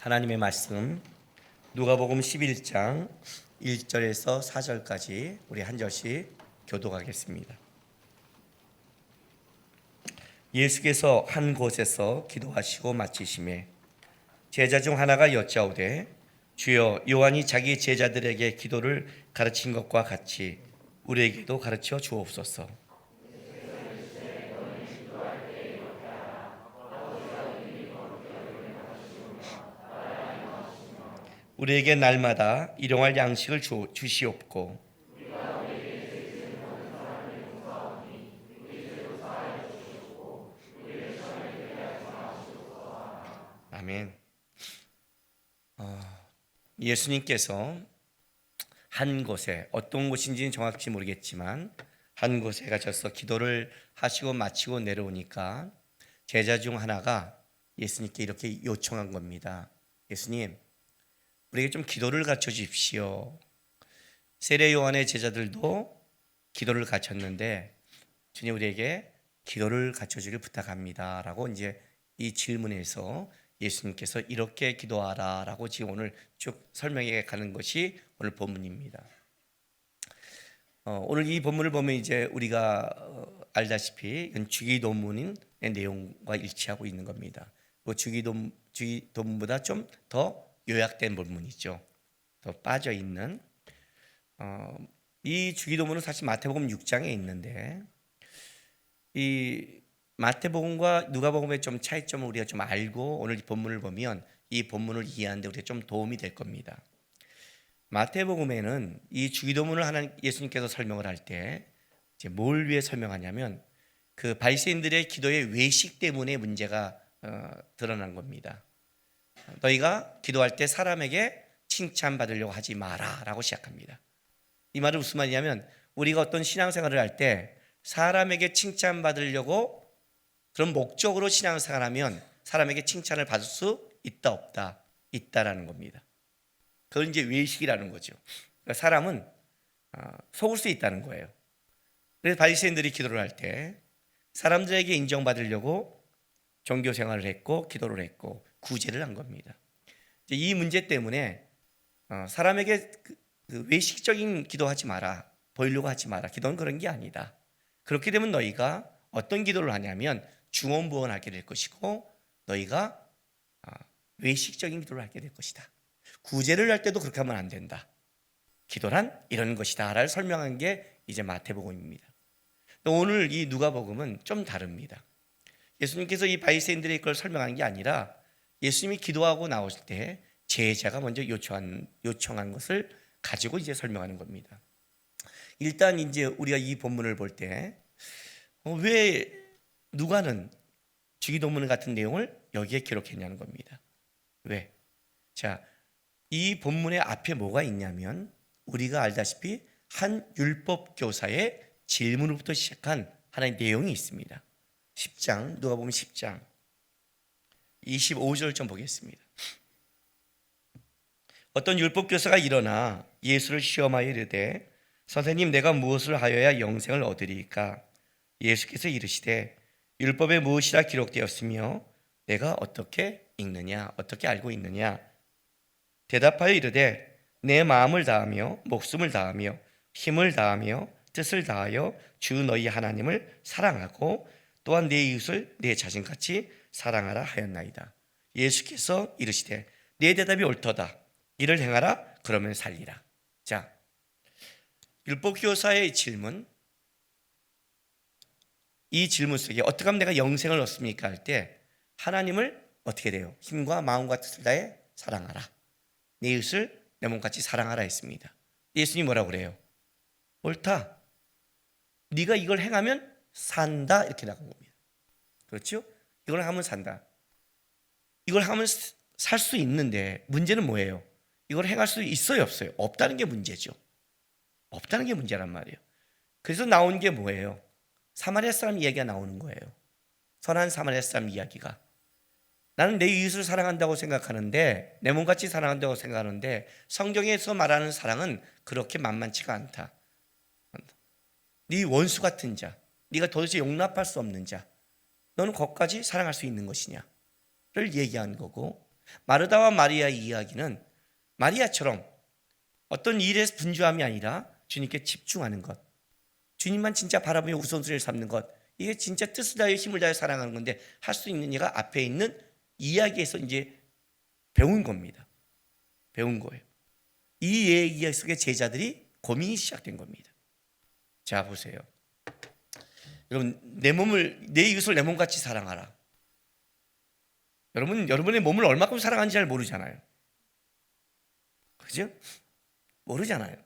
하나님의 말씀 누가복음 11장 1절에서 4절까지 우리 한 절씩 교독하겠습니다. 예수께서 한 곳에서 기도하시고 마치심에 제자 중 하나가 여짜오되 주여, 요한이 자기 제자들에게 기도를 가르친 것과 같이 우리에게도 가르쳐 주옵소서. 우리에게 날마다 일용할 양식을 주시옵고 아멘. 예수님께서 한 곳에, 어떤 곳인지는 정확히 모르겠지만 한 곳에 가셔서 기도를 하시고 마치고 내려오니까 제자 중 하나가 예수님께 이렇게 요청한 겁니다. 예수님, 우리에게 좀 기도를 가르쳐 주십시오. 세례 요한의 제자들도 기도를 가르쳤는데 주님, 우리에게 기도를 가르쳐 주길 부탁합니다 라고 이제 이 질문에서 예수님께서 이렇게 기도하라 라고 지금 오늘 쭉 설명해 가는 것이 오늘 본문입니다. 오늘 이 본문을 보면 이제 우리가 알다시피 주기도문의 내용과 일치하고 있는 겁니다. 주기도문보다 좀 더 요약된 본문이죠. 더 빠져 있는 이 주기도문은 사실 마태복음 6장에 있는데 이 마태복음과 누가복음의 좀 차이점을 우리가 좀 알고 오늘 이 본문을 보면 이 본문을 이해하는데 우리가 좀 도움이 될 겁니다. 마태복음에는 이 주기도문을 하는 예수님께서 설명을 할 때 이제 뭘 위해 설명하냐면 그 바리새인들의 기도의 외식 때문에 문제가 드러난 겁니다. 너희가 기도할 때 사람에게 칭찬받으려고 하지 마라 라고 시작합니다. 이 말은 무슨 말이냐면 우리가 어떤 신앙생활을 할 때 사람에게 칭찬받으려고 그런 목적으로 신앙생활하면 사람에게 칭찬을 받을 수 있다 없다? 있다라는 겁니다. 그건 이제 외식이라는 거죠. 그러니까 사람은 속을 수 있다는 거예요. 그래서 바리새인들이 기도를 할 때 사람들에게 인정받으려고 종교 생활을 했고 기도를 했고 구제를 한 겁니다. 이 문제 때문에 사람에게 외식적인 기도하지 마라, 보이려고 하지 마라. 기도는 그런 게 아니다. 그렇게 되면 너희가 어떤 기도를 하냐면 중언부언하게 될 것이고 너희가 외식적인 기도를 하게 될 것이다. 구제를 할 때도 그렇게 하면 안 된다. 기도란 이런 것이다 라를 설명한 게 이제 마태복음입니다. 오늘 이 누가복음은 좀 다릅니다. 예수님께서 이 바리새인들의 걸 설명한 게 아니라 예수님이 기도하고 나오실 때 제자가 먼저 요청한 것을 가지고 이제 설명하는 겁니다. 일단 이제 우리가 이 본문을 볼 때 왜 누가는 주기도문 같은 내용을 여기에 기록했냐는 겁니다. 왜? 자, 이 본문의 앞에 뭐가 있냐면 우리가 알다시피 한 율법 교사의 질문으로부터 시작한 하나의 내용이 있습니다. 10장, 누가복음 10장 25절 좀 보겠습니다. 어떤 율법 교사가 일어나 예수를 시험하여 이르되 선생님, 내가 무엇을 하여야 영생을 얻으리까? 예수께서 이르시되 율법에 무엇이라 기록되었으며 내가 어떻게 읽느냐, 어떻게 알고 있느냐? 대답하여 이르되 내 마음을 다하며 목숨을 다하며 힘을 다하며 뜻을 다하여 주 너희 하나님을 사랑하고 또한 내 이웃을 내 자신같이 사랑하라 하였나이다. 예수께서 이르시되 내 대답이 옳도다. 이를 행하라. 그러면 살리라. 자, 율법교사의 질문, 이 질문 속에 어떻게 하면 내가 영생을 얻습니까? 할 때 하나님을 어떻게 돼요? 힘과 마음과 뜻을 다해 사랑하라. 내 이웃을 내 몸같이 사랑하라 했습니다. 예수님이 뭐라고 그래요? 옳다. 네가 이걸 행하면 산다. 이렇게 나간 겁니다. 그렇죠? 이걸 하면 산다. 이걸 하면 살 수 있는데 문제는 뭐예요? 이걸 행할 수 있어요, 없어요? 없다는 게 문제죠. 없다는 게 문제란 말이에요. 그래서 나온 게 뭐예요? 사마리아 사람 이야기가 나오는 거예요. 선한 사마리아 사람 이야기가. 나는 내 이웃을 사랑한다고 생각하는데, 내 몸같이 사랑한다고 생각하는데 성경에서 말하는 사랑은 그렇게 만만치가 않다. 네 원수 같은 자, 네가 도대체 용납할 수 없는 자, 너는 거기까지 사랑할 수 있는 것이냐를 얘기한 거고, 마르다와 마리아의 이야기는 마리아처럼 어떤 일에 분주함이 아니라 주님께 집중하는 것, 주님만 진짜 바라보며 우선순위를 삼는 것, 이게 진짜 뜻을 다하여 힘을 다하여 사랑하는 건데 할 수 있는 이가 앞에 있는 이야기에서 이제 배운 겁니다. 배운 거예요. 이 이야기 속에 제자들이 고민이 시작된 겁니다. 자, 보세요. 여러분, 내 이웃을 내 몸같이 사랑하라. 여러분의 몸을 얼마큼 사랑하는지 잘 모르잖아요. 그죠? 모르잖아요.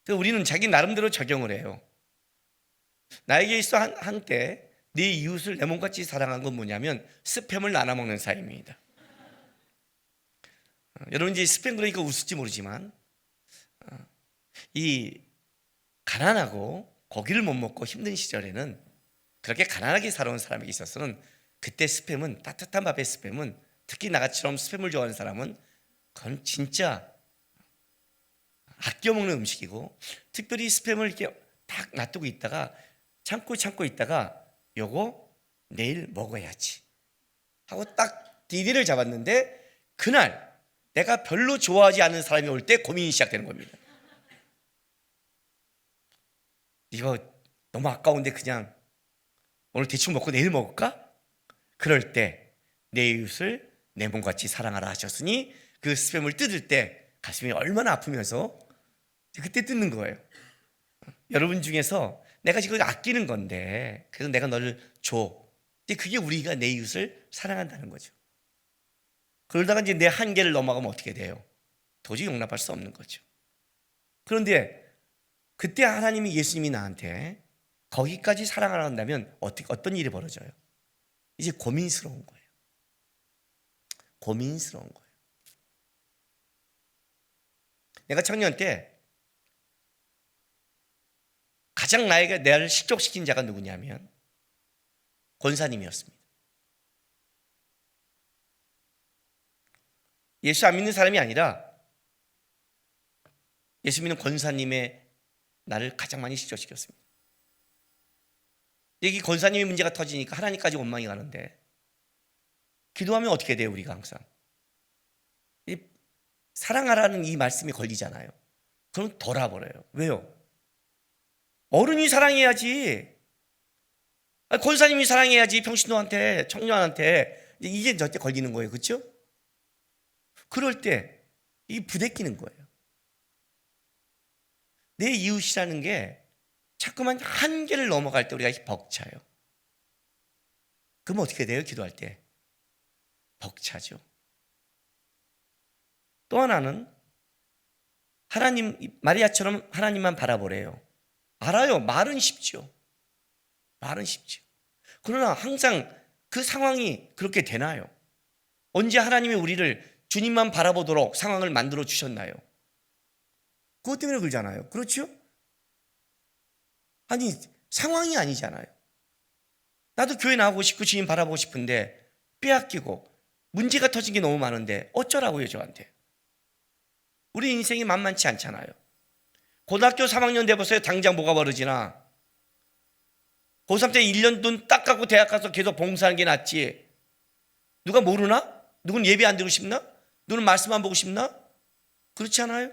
그래서 우리는 자기 나름대로 적용을 해요. 나에게 있어 한때 네 이웃을 내 몸같이 사랑한 건 뭐냐면 스팸을 나눠 먹는 사이입니다. 여러분 이제 스팸 그러니까 웃을지 모르지만 이 가난하고 고기를 못 먹고 힘든 시절에는 그렇게 가난하게 살아온 사람에게 있어서는 그때 스팸은 따뜻한 밥의 스팸은 특히 나같이처럼 스팸을 좋아하는 사람은 그건 진짜 아껴 먹는 음식이고 특별히 스팸을 이렇게 딱 놔두고 있다가 참고 있다가 요거 내일 먹어야지 하고 딱 디디를 잡았는데 그날 내가 별로 좋아하지 않는 사람이 올 때 고민이 시작되는 겁니다. 이거 너무 아까운데 그냥 오늘 대충 먹고 내일 먹을까? 그럴 때 내 이웃을 내 몸같이 사랑하라 하셨으니 그 스팸을 뜯을 때 가슴이 얼마나 아프면서 그때 뜯는 거예요. 여러분 중에서 내가 지금 아끼는 건데 그래서 내가 너를 줘. 그게 우리가 내 이웃을 사랑한다는 거죠. 그러다가 이제 내 한계를 넘어가면 어떻게 돼요? 도저히 용납할 수 없는 거죠. 그런데 그때 하나님이 예수님이 나한테 거기까지 사랑하라 한다면 어떤 일이 벌어져요? 이제 고민스러운 거예요. 고민스러운 거예요. 내가 청년 때 가장 나를 실족시킨 자가 누구냐면 권사님이었습니다. 예수 안 믿는 사람이 아니라 예수 믿는 권사님의 나를 가장 많이 실족시켰습니다. 여기 권사님의 문제가 터지니까 하나님까지 원망이 가는데 기도하면 어떻게 돼요? 우리가 항상 사랑하라는 이 말씀이 걸리잖아요. 그럼 돌아버려요. 왜요? 어른이 사랑해야지. 권사님이 사랑해야지. 평신도한테, 청년한테. 이게 저때 걸리는 거예요. 그렇죠? 그럴 때 이 부대끼는 거예요. 내 이웃이라는 게 자꾸만 한계를 넘어갈 때 우리가 벅차요. 그럼 어떻게 돼요? 기도할 때 벅차죠. 또 하나는 하나님, 마리아처럼 하나님만 바라보래요. 알아요. 말은 쉽죠. 말은 쉽죠. 그러나 항상 그 상황이 그렇게 되나요? 언제 하나님이 우리를 주님만 바라보도록 상황을 만들어 주셨나요? 그것 때문에 그러잖아요. 그렇죠? 아니, 상황이 아니잖아요. 나도 교회 나오고 싶고 주님 바라보고 싶은데 빼앗기고 문제가 터진 게 너무 많은데 어쩌라고요, 저한테? 우리 인생이 만만치 않잖아요. 고등학교 3학년 돼보세요. 당장 뭐가 벌어지나. 고3 때 1년 돈 딱 갖고 대학 가서 계속 봉사하는 게 낫지. 누가 모르나? 누군 예배 안 드리고 싶나? 누군 말씀 안 보고 싶나? 그렇지 않아요?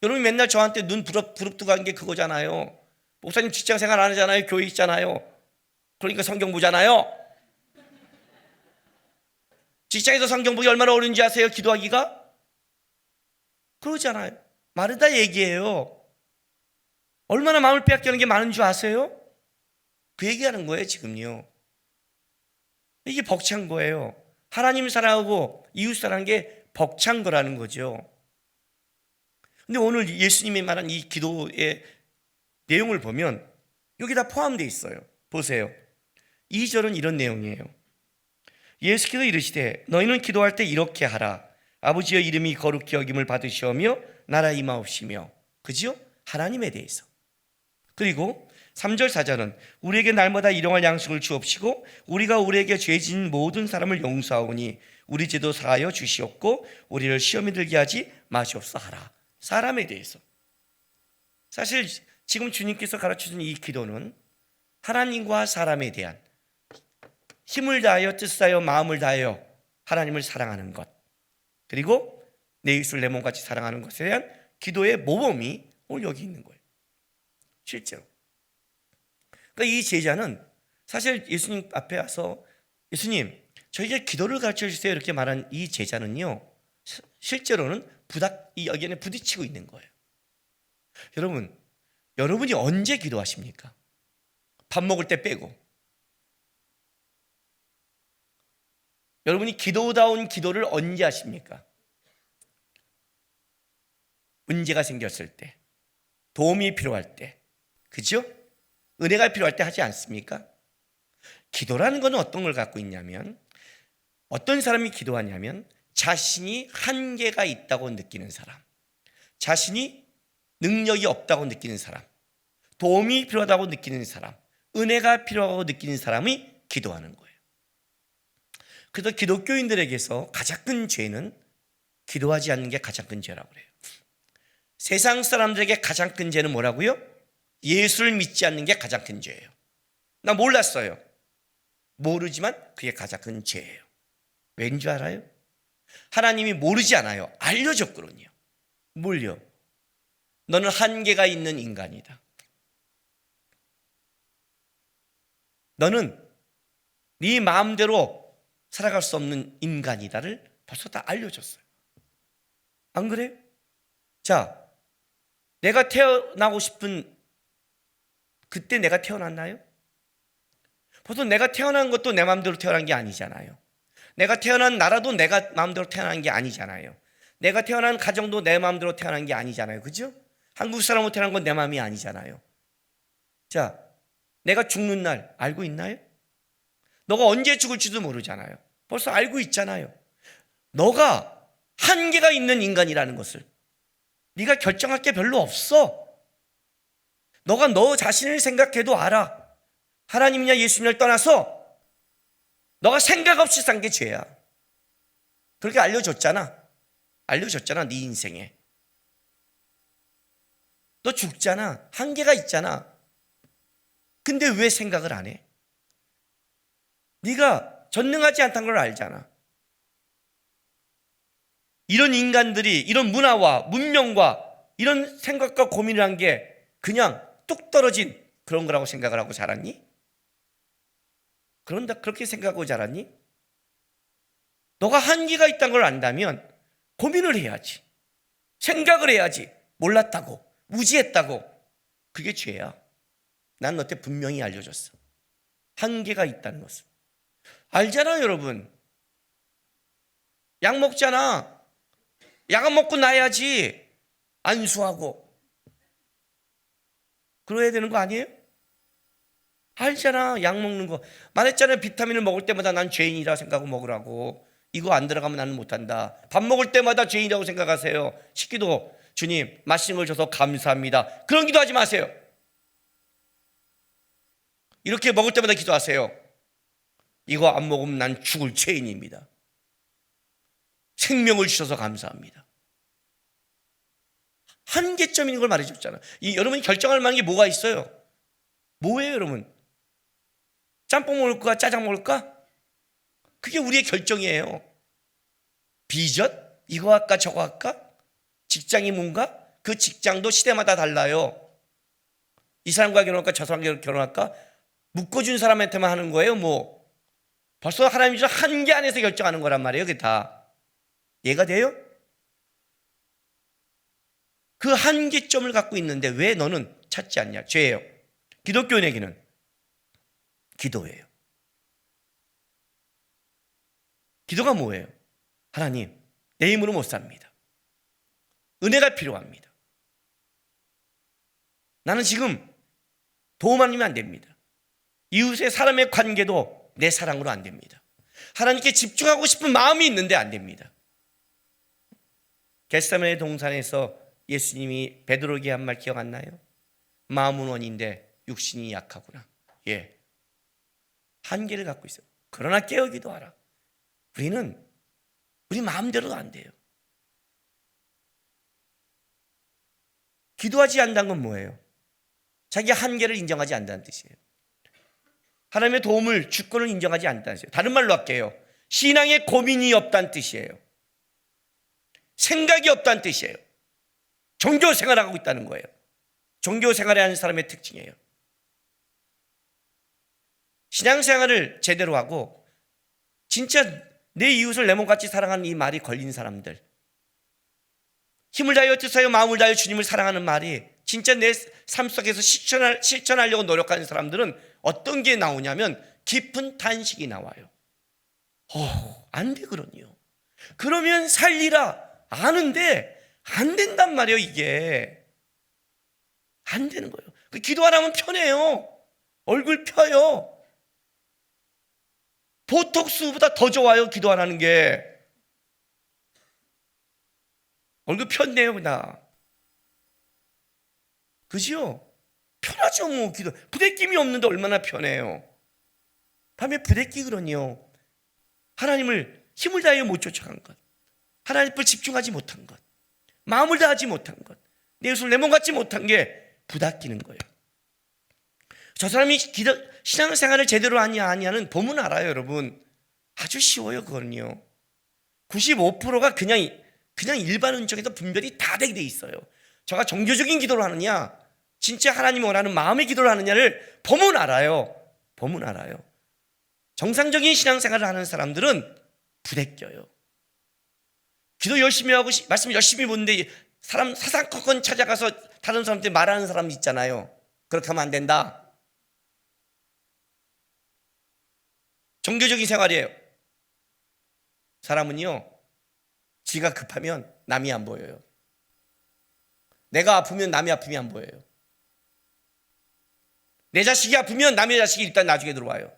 여러분이 맨날 저한테 눈 부릅뜨고 하는 게 그거잖아요. 목사님 직장 생활 안 하잖아요. 교회 있잖아요. 그러니까 성경 보잖아요. 직장에서 성경 보기 얼마나 어려운지 아세요? 기도하기가? 그러잖아요. 마르다 얘기예요. 얼마나 마음을 빼앗기는 게 많은 줄 아세요? 그 얘기하는 거예요, 지금요. 이게 벅찬 거예요. 하나님 사랑하고 이웃 사랑하는 게 벅찬 거라는 거죠. 근데 오늘 예수님이 말한 이 기도의 내용을 보면 여기 다 포함되어 있어요. 보세요. 2절은 이런 내용이에요. 예수께서 이르시되 너희는 기도할 때 이렇게 하라. 아버지여 이름이 거룩히 여김을 받으시오며 나라 임하옵시며. 그죠? 하나님에 대해서. 그리고 3절 4절은 우리에게 날마다 일용할 양식을 주옵시고 우리가 우리에게 죄진 모든 사람을 용서하오니 우리 죄도 사하여 주시옵고 우리를 시험에 들게 하지 마시옵소서 하라. 사람에 대해서. 사실 지금 주님께서 가르쳐준 이 기도는 하나님과 사람에 대한 힘을 다하여 뜻을 다하여 마음을 다하여 하나님을 사랑하는 것, 그리고 내 이웃을 내 몸같이 사랑하는 것에 대한 기도의 모범이 오늘 여기 있는 거예요. 실제로. 그러니까 이 제자는 사실 예수님 앞에 와서 예수님, 저에게 기도를 가르쳐 주세요 이렇게 말한 이 제자는요, 실제로는 이 여기에 부딪히고 있는 거예요. 여러분이 언제 기도하십니까? 밥 먹을 때 빼고. 여러분이 기도다운 기도를 언제 하십니까? 문제가 생겼을 때, 도움이 필요할 때, 그죠? 은혜가 필요할 때 하지 않습니까? 기도라는 것은 어떤 걸 갖고 있냐면, 어떤 사람이 기도하냐면 자신이 한계가 있다고 느끼는 사람, 자신이 능력이 없다고 느끼는 사람, 도움이 필요하다고 느끼는 사람, 은혜가 필요하다고 느끼는 사람이 기도하는 거예요. 그래서 기독교인들에게서 가장 큰 죄는 기도하지 않는 게 가장 큰 죄라고 그래요. 세상 사람들에게 가장 큰 죄는 뭐라고요? 예수를 믿지 않는 게 가장 큰 죄예요. 나 몰랐어요. 모르지만 그게 가장 큰 죄예요. 왠지 알아요? 하나님이 모르지 않아요. 알려줬거든요. 뭘요? 너는 한계가 있는 인간이다. 너는 네 마음대로 살아갈 수 없는 인간이다를 벌써 다 알려줬어요. 안 그래요? 자, 내가 태어나고 싶은 그때 내가 태어났나요? 벌써 내가 태어난 것도 내 마음대로 태어난 게 아니잖아요. 내가 태어난 나라도 내가 마음대로 태어난 게 아니잖아요. 내가 태어난 가정도 내 마음대로 태어난 게 아니잖아요. 그죠? 한국 사람으로 태어난 건 내 마음이 아니잖아요. 자, 내가 죽는 날 알고 있나요? 너가 언제 죽을지도 모르잖아요. 벌써 알고 있잖아요. 너가 한계가 있는 인간이라는 것을 네가 결정할 게 별로 없어. 너가 너 자신을 생각해도 알아. 하나님이냐 예수님을 떠나서 너가 생각 없이 산 게 죄야. 그렇게 알려줬잖아. 네 인생에. 너 죽잖아. 한계가 있잖아. 근데 왜 생각을 안 해? 네가 전능하지 않다는 걸 알잖아. 이런 인간들이 이런 문화와 문명과 이런 생각과 고민을 한 게 그냥 뚝 떨어진 그런 거라고 생각을 하고 자랐니? 그렇게 생각하고 자랐니? 너가 한계가 있다는 걸 안다면 고민을 해야지. 생각을 해야지. 몰랐다고, 무지했다고. 그게 죄야. 난 너한테 분명히 알려줬어. 한계가 있다는 것을. 알잖아, 여러분. 약 먹잖아. 약은 먹고 나야지. 안수하고. 그래야 되는 거 아니에요? 알잖아, 약 먹는 거. 말했잖아요, 비타민을 먹을 때마다 난 죄인이라 생각하고 먹으라고. 이거 안 들어가면 나는 못한다. 밥 먹을 때마다 죄인이라고 생각하세요. 식기도 주님 맛있는 걸 줘서 감사합니다. 그런 기도하지 마세요. 이렇게 먹을 때마다 기도하세요. 이거 안 먹으면 난 죽을 죄인입니다. 생명을 주셔서 감사합니다. 한계점 있는 걸 말해줬잖아요. 여러분이 결정할 만한 게 뭐가 있어요? 뭐예요, 여러분? 짬뽕 먹을까? 짜장 먹을까? 그게 우리의 결정이에요. 비전? 이거 할까? 저거 할까? 직장이 뭔가? 그 직장도 시대마다 달라요. 이 사람과 결혼할까? 저 사람과 결혼할까? 묶어준 사람한테만 하는 거예요. 뭐 벌써 하나님이 준 한계 안에서 결정하는 거란 말이에요. 그게 다 이해가 돼요? 그 한계점을 갖고 있는데 왜 너는 찾지 않냐? 죄예요. 기독교인에게는 기도예요. 기도가 뭐예요? 하나님, 내 힘으로 못 삽니다. 은혜가 필요합니다. 나는 지금 도움 아니면 안 됩니다. 이웃의 사람의 관계도 내 사랑으로 안 됩니다. 하나님께 집중하고 싶은 마음이 있는데 안 됩니다. 겟세마네 동산에서 예수님이 베드로에게 한 말 기억 안 나요? 마음은 원인데 육신이 약하구나. 예, 한계를 갖고 있어요. 그러나 깨어 기도하라. 우리 마음대로도 안 돼요. 기도하지 않는다는 건 뭐예요? 자기 한계를 인정하지 않는다는 뜻이에요. 하나님의 도움을 주권을 인정하지 않는다는 뜻이에요. 다른 말로 할게요. 신앙에 고민이 없다는 뜻이에요. 생각이 없다는 뜻이에요. 종교 생활을 하고 있다는 거예요. 종교 생활을 하는 사람의 특징이에요. 신앙생활을 제대로 하고 진짜 내 이웃을 내 몸같이 사랑하는 이 말이 걸린 사람들, 힘을 다하여 뜻하여 마음을 다하여 주님을 사랑하는 말이 진짜 내 삶 속에서 실천하려고 노력하는 사람들은 어떤 게 나오냐면 깊은 탄식이 나와요. 안 되거든요. 그러면 살리라 아는데 안 된단 말이에요. 이게 안 되는 거예요. 기도 안 하면 편해요. 얼굴 펴요. 보톡스보다 더 좋아요. 기도 안 하는 게. 얼굴 편네요. 나 그죠? 편하죠. 뭐 기도 부대낌이 없는데 얼마나 편해요. 밤에 부대끼거든요. 하나님을 힘을 다하여 못 쫓아간 것, 하나님을 집중하지 못한 것, 마음을 다하지 못한 것, 내 옷을 내 몸 같지 못한 게 부닥기는 거예요. 저 사람이 신앙생활을 제대로 하냐 아니냐는 보면 알아요. 여러분 아주 쉬워요. 그거는요 95%가 그냥 일반 은총에서 분별이 다 되게 돼 있어요. 제가 종교적인 기도를 하느냐 진짜 하나님이 원하는 마음의 기도를 하느냐를 보면 알아요. 보면 알아요. 정상적인 신앙생활을 하는 사람들은 부대껴요. 기도 열심히 하고 말씀 열심히 보는데 사람 사사건건 찾아가서 다른 사람한테 말하는 사람 있잖아요. 그렇게 하면 안 된다. 종교적인 생활이에요. 사람은요 지가 급하면 남이 안 보여요. 내가 아프면 남의 아픔이 안 보여요. 내 자식이 아프면 남의 자식이 일단 나중에 들어와요.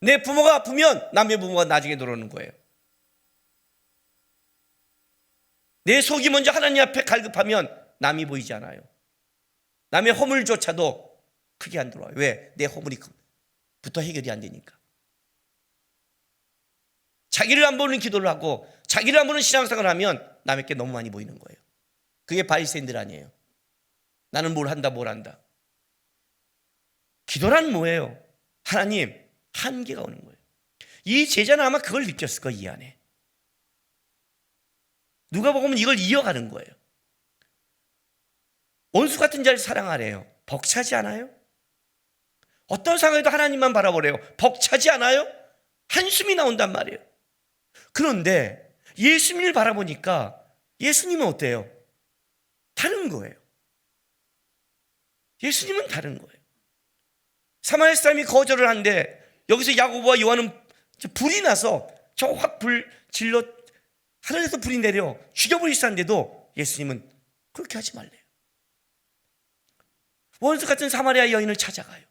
내 부모가 아프면 남의 부모가 나중에 들어오는 거예요. 내 속이 먼저 하나님 앞에 갈급하면 남이 보이지 않아요. 남의 허물조차도 크게 안 들어와요. 왜? 내 허물이부터 해결이 안 되니까. 자기를 안 보는 기도를 하고 자기를 안 보는 신앙생활을 하면 남에게 너무 많이 보이는 거예요. 그게 바리새인들 아니에요. 나는 뭘 한다. 기도란 뭐예요? 하나님 한계가 오는 거예요. 이 제자는 아마 그걸 느꼈을 거예요. 이 안에 누가 보면 이걸 이어가는 거예요. 원수 같은 자를 사랑하래요. 벅차지 않아요? 어떤 상황에도 하나님만 바라보래요. 벅차지 않아요? 한숨이 나온단 말이에요. 그런데 예수님을 바라보니까 예수님은 어때요? 다른 거예요. 예수님은 다른 거예요. 사마리아 사람이 거절을 하는데 여기서 야고보와 요한은 불이 나서 저 확 불 질러 하늘에서 불이 내려 죽여버릴 싼데도 예수님은 그렇게 하지 말래요. 원수 같은 사마리아 여인을 찾아가요.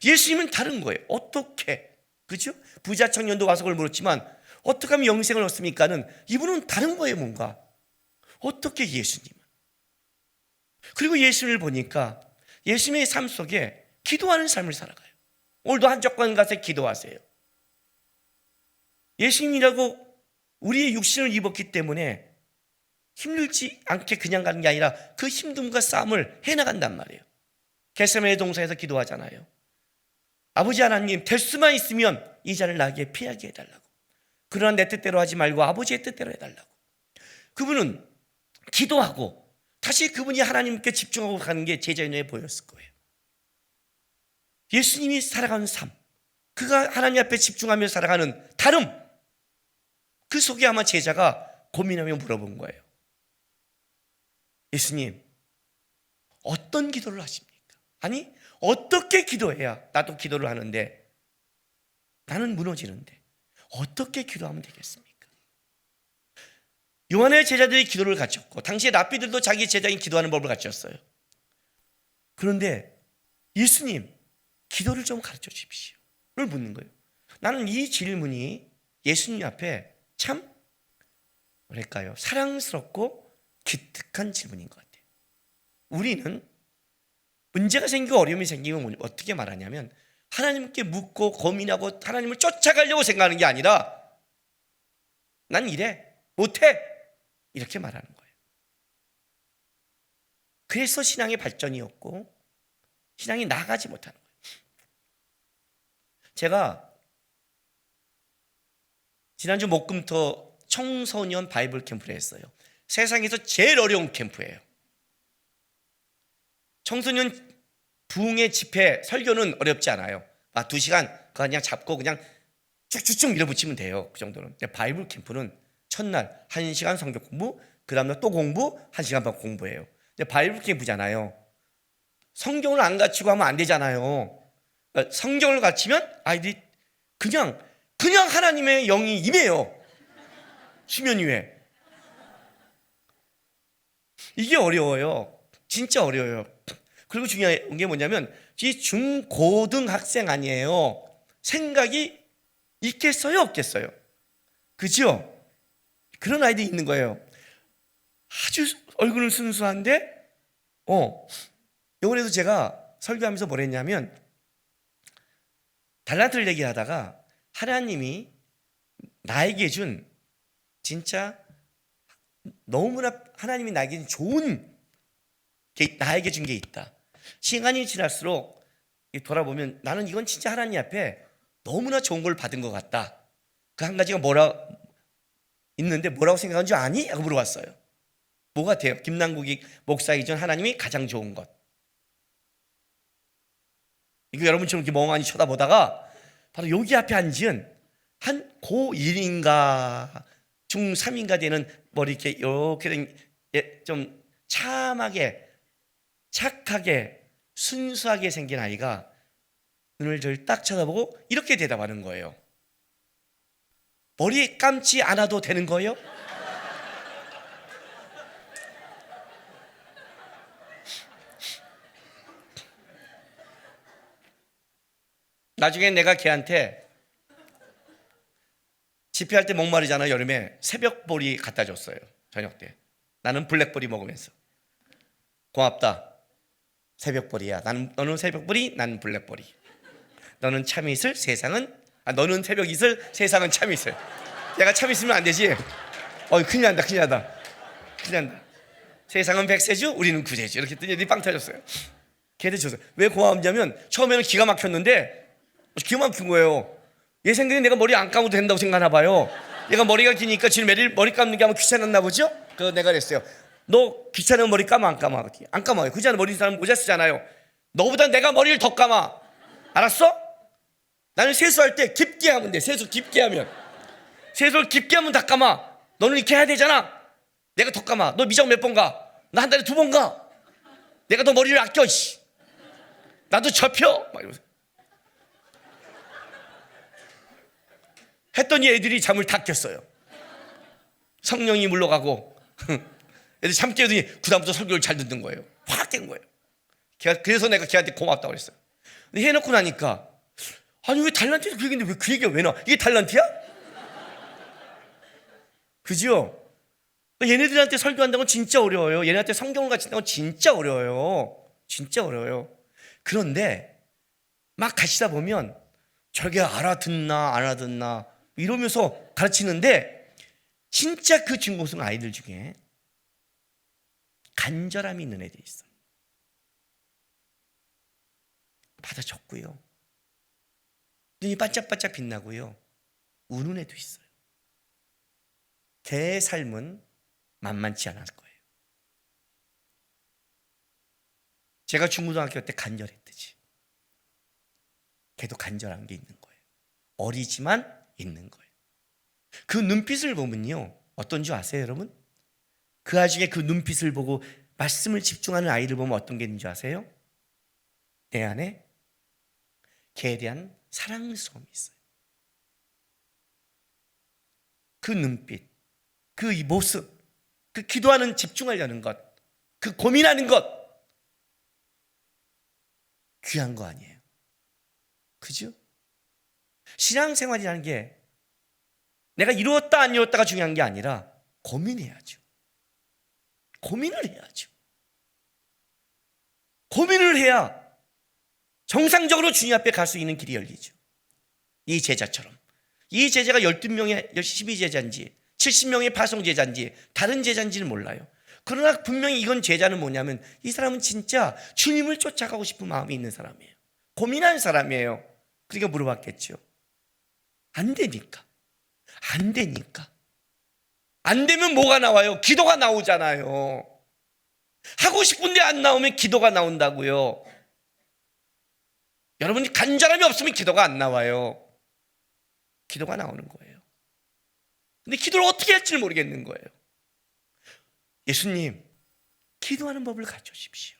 예수님은 다른 거예요. 어떻게? 그죠? 부자 청년도 와서 그걸 물었지만 어떻게 하면 영생을 얻습니까는 이분은 다른 거예요. 뭔가 어떻게 예수님은. 그리고 예수님을 보니까 예수님의 삶 속에 기도하는 삶을 살아가요. 오늘도 한적관 가서 기도하세요. 예수님이라고 우리의 육신을 입었기 때문에 힘들지 않게 그냥 가는 게 아니라 그 힘듦과 싸움을 해나간단 말이에요. 겟세마네 동산에서 기도하잖아요. 아버지 하나님, 될 수만 있으면 이 잔을 나에게 피하게 해달라고. 그러나 내 뜻대로 하지 말고 아버지의 뜻대로 해달라고. 그분은 기도하고 다시 그분이 하나님께 집중하고 가는 게 제자의 눈에 보였을 거예요. 예수님이 살아가는 삶, 그가 하나님 앞에 집중하며 살아가는 다름, 그 속에 아마 제자가 고민하며 물어본 거예요. 예수님, 어떤 기도를 하십니까? 아니, 어떻게 기도해야 나도 기도를 하는데 나는 무너지는데 어떻게 기도하면 되겠습니까? 요한의 제자들이 기도를 갖췄고 당시에 랍비들도 자기 제자인 기도하는 법을 갖췄어요. 그런데 예수님, 기도를 좀 가르쳐 주십시오 를 묻는 거예요. 나는 이 질문이 예수님 앞에 참 뭐랄까요, 사랑스럽고 기특한 질문인 것 같아요. 우리는 문제가 생기고 어려움이 생기면 어떻게 말하냐면 하나님께 묻고 고민하고 하나님을 쫓아가려고 생각하는 게 아니라 난 이래 못해 이렇게 말하는 거예요. 그래서 신앙의 발전이 없고 신앙이 나가지 못하는 거예요. 제가 지난주 목금토 청소년 바이블 캠프를 했어요. 세상에서 제일 어려운 캠프예요. 청소년 부흥의 집회 설교는 어렵지 않아요. 2시간 그냥 잡고 그냥 쭉쭉쭉 밀어붙이면 돼요. 그 정도는. 근데 바이블 캠프는 첫날 1시간 성경 공부, 그 다음날 또 공부, 1시간 반 공부해요. 근데 바이블 캠프잖아요. 성경을 안 갖추고 하면 안 되잖아요. 성경을 갖추면 아이들이 그냥 하나님의 영이 임해요. 수면 위에. 이게 어려워요. 진짜 어려워요. 그리고 중요한 게 뭐냐면 이 중고등학생 아니에요. 생각이 있겠어요, 없겠어요? 그죠? 그런 아이들이 있는 거예요. 아주 얼굴은 순수한데 이번에도 제가 설교하면서 뭘 했냐면 달란트를 얘기하다가 하나님이 나에게 준 진짜 너무나 하나님이 나에게 좋은 게 나에게 준 게 있다. 시간이 지날수록 돌아보면 나는 이건 진짜 하나님 앞에 너무나 좋은 걸 받은 것 같다. 그 한 가지가 있는데 뭐라고 생각하는 줄 아니? 하고 물어봤어요. 뭐 같아요? 김남국이 목사이기 전 하나님이 가장 좋은 것. 이거 여러분처럼 이렇게 멍하니 쳐다보다가 바로 여기 앞에 앉은 한 고1인가 중3인가 되는 머리 이렇게 된 좀 참하게 착하게 순수하게 생긴 아이가 눈을 저를 딱 쳐다보고 이렇게 대답하는 거예요. 머리 감지 않아도 되는 거예요? 나중에 내가 걔한테 집회할 때 목마르잖아. 여름에 새벽보리 갖다 줬어요. 저녁 때. 나는 블랙보리 먹으면서 고맙다. 새벽보리야. 너는 새벽보리, 나는 블랙보리. 너는 참이슬, 너는 새벽이슬, 세상은 참이슬. 내가 참이슬면 안 되지. 큰일 난다. 세상은 백세주, 우리는 구세주. 이렇게 했더니 빵 터졌어요. 걔한테 줬어요. 왜 고마웠냐면 처음에는 기가 막혔는데 기가 막힌 거예요. 얘 생각에 내가 머리 안 감아도 된다고 생각하나 봐요. 얘가 머리가 기니까 지금 매일 머리 감는 게 아마 귀찮았나 보죠? 그래서 내가 그랬어요. 너 귀찮으면 머리 감아, 안 감아? 안 감아요. 그잖아. 머리 사람 모자 쓰잖아요. 너보다 내가 머리를 더 감아. 알았어? 나는 세수할 때 깊게 하면 돼. 세수를 깊게 하면 다 감아. 너는 이렇게 해야 되잖아. 내가 더 감아. 너 미장 몇 번 가? 나 한 달에 2번 가. 내가 너 머리를 아껴. 나도 접혀. 막 이러면서. 했더니 애들이 잠을 다 깼어요. 성령이 물러가고 애들이 잠 깨더니 그 다음부터 설교를 잘 듣는 거예요. 확 깬 거예요. 그래서 내가 걔한테 고맙다고 그랬어요. 근데 해놓고 나니까 아니 왜 달란트에서 그 얘기인데 왜 그 얘기가 왜 나와? 이게 달란트야? 그죠? 얘네들한테 설교한다고 진짜 어려워요. 얘네한테 성경을 가르친다고 진짜 어려워요. 진짜 어려워요. 그런데 막 가시다 보면 저게 알아듣나 안 알아듣나 이러면서 가르치는데 진짜 그 중고등 아이들 중에 간절함이 있는 애들이 있어요. 받아 적고요. 눈이 반짝반짝 빛나고요. 우는 애도 있어요. 걔의 삶은 만만치 않을 거예요. 제가 중고등학교 때 간절했듯이 걔도 간절한 게 있는 거예요. 어리지만 있는 거예요. 그 눈빛을 보면요. 어떤 줄 아세요, 여러분? 그 와중에 그 눈빛을 보고 말씀을 집중하는 아이를 보면 어떤 게 있는 줄 아세요? 내 안에 걔에 대한 사랑스러움이 있어요. 그 눈빛, 그 이 모습, 그 기도하는 집중하려는 것, 그 고민하는 것 귀한 거 아니에요. 그죠? 신앙생활이라는 게 내가 이루었다 안 이루었다가 중요한 게 아니라 고민해야죠. 고민을 해야죠. 고민을 해야 정상적으로 주님 앞에 갈 수 있는 길이 열리죠. 이 제자처럼. 이 제자가 12명의 12제자인지 70명의 파송 제자인지 다른 제자인지는 몰라요. 그러나 분명히 이건 제자는 뭐냐면 이 사람은 진짜 주님을 쫓아가고 싶은 마음이 있는 사람이에요. 고민하는 사람이에요. 그러니까 물어봤겠죠. 안 되니까. 안 되니까. 안 되면 뭐가 나와요? 기도가 나오잖아요. 하고 싶은데 안 나오면 기도가 나온다고요. 여러분이 간절함이 없으면 기도가 안 나와요. 기도가 나오는 거예요. 근데 기도를 어떻게 할지 모르겠는 거예요. 예수님, 기도하는 법을 가르쳐 주십시오.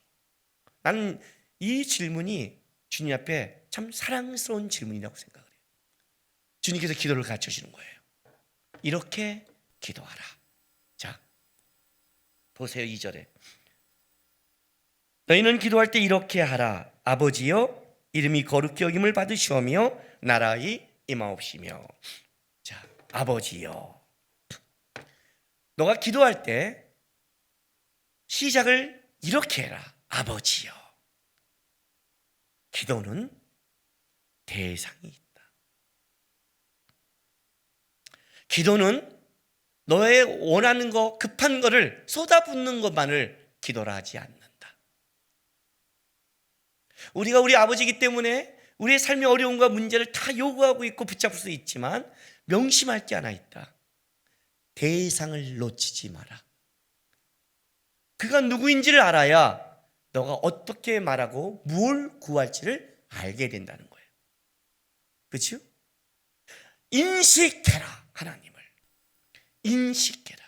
나는 이 질문이 주님 앞에 참 사랑스러운 질문이라고 생각을 해요. 주님께서 기도를 가르쳐 주는 거예요. 이렇게 기도하라. 자, 보세요. 2절에 너희는 기도할 때 이렇게 하라. 아버지여, 이름이 거룩히 여김을 받으시오며 나라의 임하옵시며. 자, 아버지여. 너가 기도할 때 시작을 이렇게 해라. 아버지여. 기도는 대상이 있다. 기도는 너의 원하는 거, 급한 거를 쏟아붓는 것만을 기도라 하지 않는다. 우리가 우리 아버지이기 때문에 우리의 삶의 어려움과 문제를 다 요구하고 있고 붙잡을 수 있지만 명심할 게 하나 있다. 대상을 놓치지 마라. 그가 누구인지를 알아야 너가 어떻게 말하고 뭘 구할지를 알게 된다는 거예요. 그렇죠? 인식해라. 하나님을 인식해라.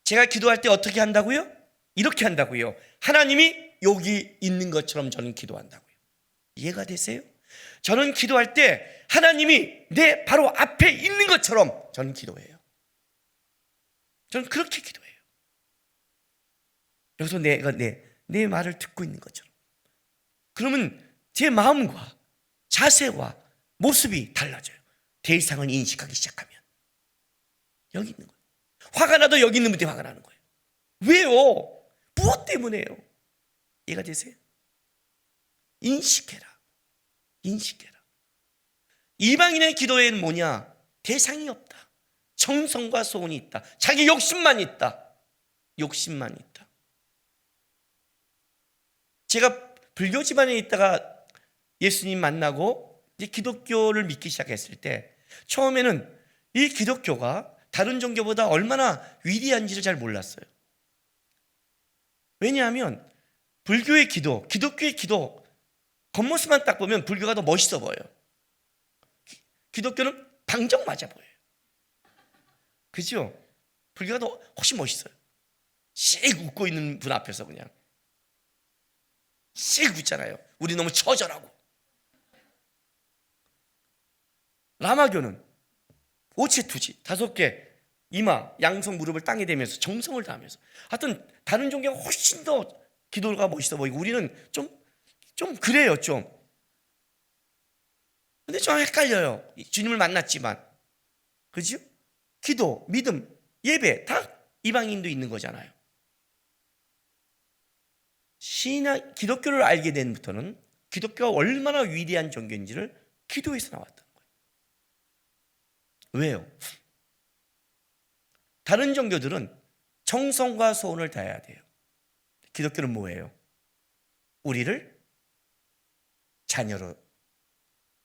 제가 기도할 때 어떻게 한다고요? 이렇게 한다고요. 하나님이 여기 있는 것처럼 저는 기도한다고요. 이해가 되세요? 저는 기도할 때 하나님이 내 바로 앞에 있는 것처럼 저는 기도해요. 저는 그렇게 기도해요. 여기서 내가 내 말을 듣고 있는 것처럼. 그러면 제 마음과 자세와 모습이 달라져요. 대상을 인식하기 시작하면. 여기 있는 거예요. 화가 나도 여기 있는 분한테 화가 나는 거예요. 왜요? 무엇 때문에요? 이해가 되세요? 인식해라. 인식해라. 이방인의 기도에는 뭐냐? 대상이 없다. 정성과 소원이 있다. 자기 욕심만 있다. 욕심만 있다. 제가 불교 집안에 있다가 예수님 만나고 이제 기독교를 믿기 시작했을 때 처음에는 이 기독교가 다른 종교보다 얼마나 위대한지를 잘 몰랐어요. 왜냐하면 불교의 기도, 기독교의 기도 겉모습만 딱 보면 불교가 더 멋있어 보여요. 기독교는 방정 맞아 보여요. 그죠? 불교가 더 훨씬 멋있어요. 씩 웃고 있는 분 앞에서 그냥 씩 웃잖아요. 우리 너무 처절하고. 라마교는 오체투지 5개 이마, 양손, 무릎을 땅에 대면서 정성을 다하면서 하여튼 다른 종교가 훨씬 더 기도가 멋있어 보이고 우리는 좀 그래요 좀. 근데 좀 헷갈려요. 주님을 만났지만. 그죠? 기도, 믿음, 예배 다 이방인도 있는 거잖아요. 기독교를 알게 된부터는 기독교가 얼마나 위대한 종교인지를 기도에서 나왔다는 거예요. 왜요? 다른 종교들은 정성과 소원을 다해야 돼요. 기독교는 뭐예요? 우리를 자녀로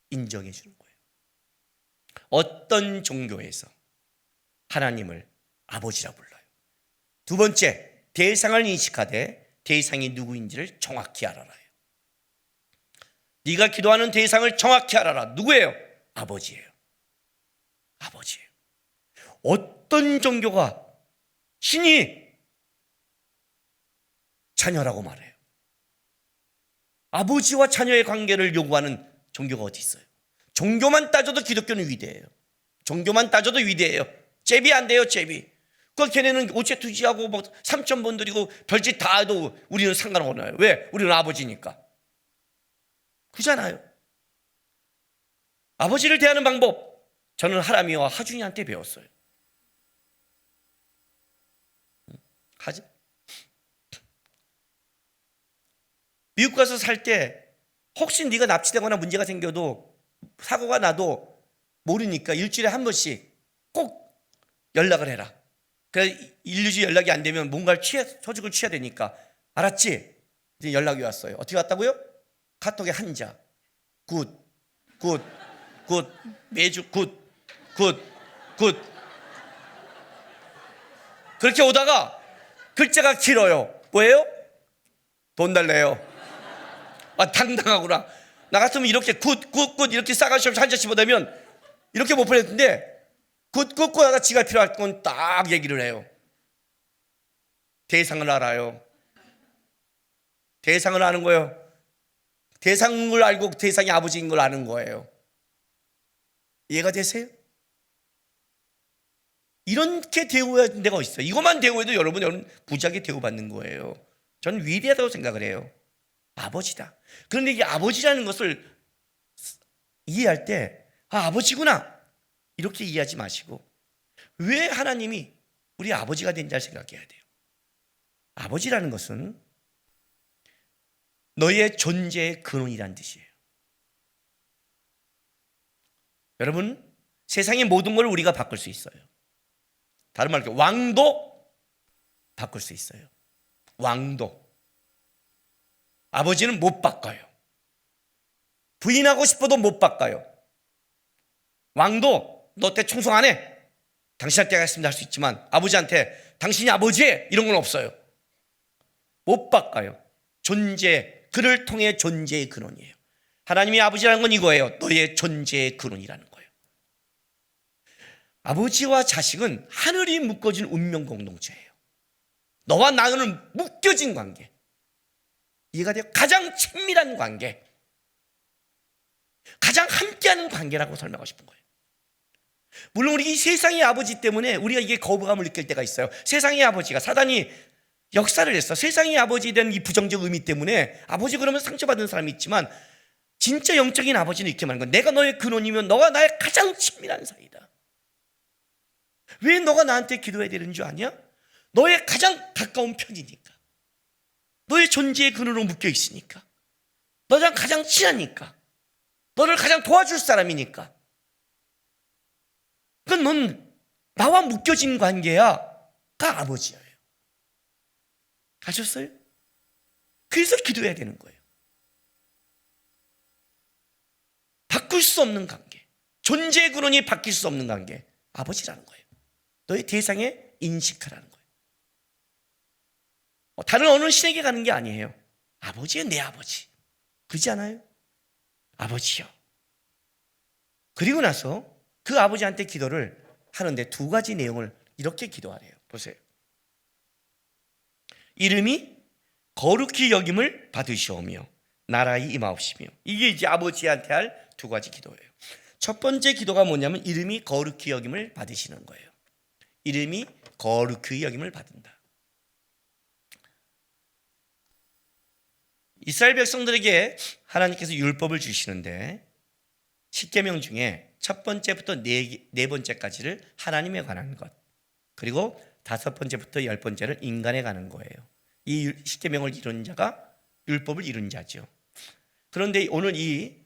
인정해 주는 거예요. 어떤 종교에서 하나님을 아버지라 불러요. 두 번째, 대상을 인식하되 대상이 누구인지를 정확히 알아라요. 네가 기도하는 대상을 정확히 알아라. 누구예요? 아버지예요. 아버지예요. 어떤 종교가 신이 자녀라고 말해요. 아버지와 자녀의 관계를 요구하는 종교가 어디 있어요? 종교만 따져도 기독교는 위대해요. 종교만 따져도 위대해요. 제비 안 돼요, 제비. 그 걔네는 오체투지하고 뭐 3,000번 드리고 별짓 다 해도 우리는 상관없나요? 왜? 우리는 아버지니까. 그잖아요. 아버지를 대하는 방법 저는 하람이와 하준이한테 배웠어요. 미국 가서 살 때 혹시 네가 납치되거나 문제가 생겨도 사고가 나도 모르니까 일주일에 한 번씩 꼭 연락을 해라. 그래 1~2주 연락이 안 되면 뭔가를 소식을 취해야 되니까. 알았지? 이제 연락이 왔어요. 어떻게 왔다고요? 카톡에 한자 굿 매주 굿 그렇게 오다가 글자가 길어요. 뭐예요? 돈 달래요. 아, 당당하구나. 나 같으면 이렇게 굿 이렇게 싸가지 없이 한 잔씩 보내면 이렇게 못 보냈는데 굿 하다 지가 필요할 건 딱 얘기를 해요. 대상을 알아요. 대상을 아는 거예요. 대상을 알고 대상이 아버지인 걸 아는 거예요. 이해가 되세요? 이렇게 대우해야 되는 데가 있어요. 이것만 대우해도 여러분 무지하게 대우받는 거예요. 저는 위대하다고 생각을 해요. 아버지다. 그런데 이 아버지라는 것을 이해할 때 아버지구나 이렇게 이해하지 마시고 왜 하나님이 우리 아버지가 된지를 생각해야 돼요. 아버지라는 것은 너의 존재의 근원이라는 뜻이에요. 여러분, 세상의 모든 걸 우리가 바꿀 수 있어요. 다른 말로 왕도 바꿀 수 있어요. 왕도. 아버지는 못 바꿔요. 부인하고 싶어도 못 바꿔요. 왕도 너 때 충성 안 해. 당신한테 하겠습니다 할 수 있지만 아버지한테 당신이 아버지에 이런 건 없어요. 못 바꿔요. 존재, 그를 통해 존재의 근원이에요. 하나님이 아버지라는 건 이거예요. 너의 존재의 근원이라는 거예요. 아버지와 자식은 하늘이 묶어진 운명 공동체예요. 너와 나는 묶여진 관계. 이해가 돼요? 가장 친밀한 관계, 가장 함께하는 관계라고 설명하고 싶은 거예요. 물론 우리 이 세상의 아버지 때문에 우리가 이게 거부감을 느낄 때가 있어요. 세상의 아버지가 사단이 역사를 했어. 세상의 아버지에 대한 이 부정적 의미 때문에 아버지 그러면 상처받는 사람이 있지만 진짜 영적인 아버지는 이렇게 말하는 거야. 내가 너의 근원이면 너가 나의 가장 친밀한 사이다. 왜 너가 나한테 기도해야 되는 줄 아냐? 너의 가장 가까운 편이니까. 너의 존재의 근원으로 묶여 있으니까. 너랑 가장 친하니까. 너를 가장 도와줄 사람이니까. 그러니까 넌 나와 묶여진 관계야가 아버지예요. 아셨어요? 그래서 기도해야 되는 거예요. 바꿀 수 없는 관계, 존재의 근원이 바뀔 수 없는 관계, 아버지라는 거예요. 너의 대상에 인식하라는 거예요. 다른 어느 신에게 가는 게 아니에요. 아버지의 내 아버지. 그렇지 않아요? 아버지요. 그리고 나서 그 아버지한테 기도를 하는데 두 가지 내용을 이렇게 기도하래요. 보세요. 이름이 거룩히 여김을 받으시오며 나라의 임하옵시며. 이게 이제 아버지한테 할 두 가지 기도예요. 첫 번째 기도가 뭐냐면 이름이 거룩히 여김을 받으시는 거예요. 이름이 거룩히 여김을 받는다. 이스라엘 백성들에게 하나님께서 율법을 주시는데 10계명 중에 첫 번째부터 네 번째까지를 하나님에 관한 것, 그리고 5번째부터 10번째를 인간에 관한 거예요. 이 10계명을 이룬 자가 율법을 이룬 자죠. 그런데 오늘 이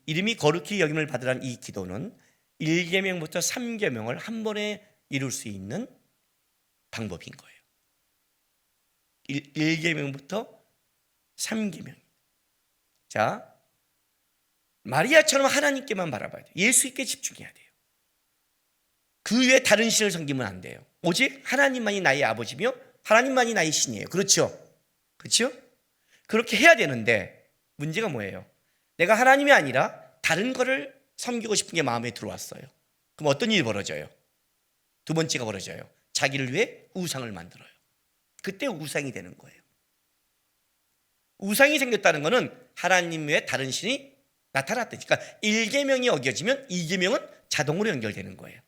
이름이 거룩히 여김을 받으라는 이 기도는 1계명부터 3계명을 한 번에 이룰 수 있는 방법인 거예요. 1계명부터 3계명. 자, 마리아처럼 하나님께만 바라봐야 돼요. 예수님께 집중해야 돼요. 그 외에 다른 신을 섬기면 안 돼요. 오직 하나님만이 나의 아버지며 하나님만이 나의 신이에요. 그렇죠? 그렇죠? 그렇게 해야 되는데 문제가 뭐예요? 내가 하나님이 아니라 다른 거를 섬기고 싶은 게 마음에 들어왔어요. 그럼 어떤 일이 벌어져요? 두 번째가 벌어져요. 자기를 위해 우상을 만들어요. 그때 우상이 되는 거예요. 우상이 생겼다는 것은 하나님 외에 다른 신이 나타났다. 그러니까 1계명이 어겨지면 2계명은 자동으로 연결되는 거예요.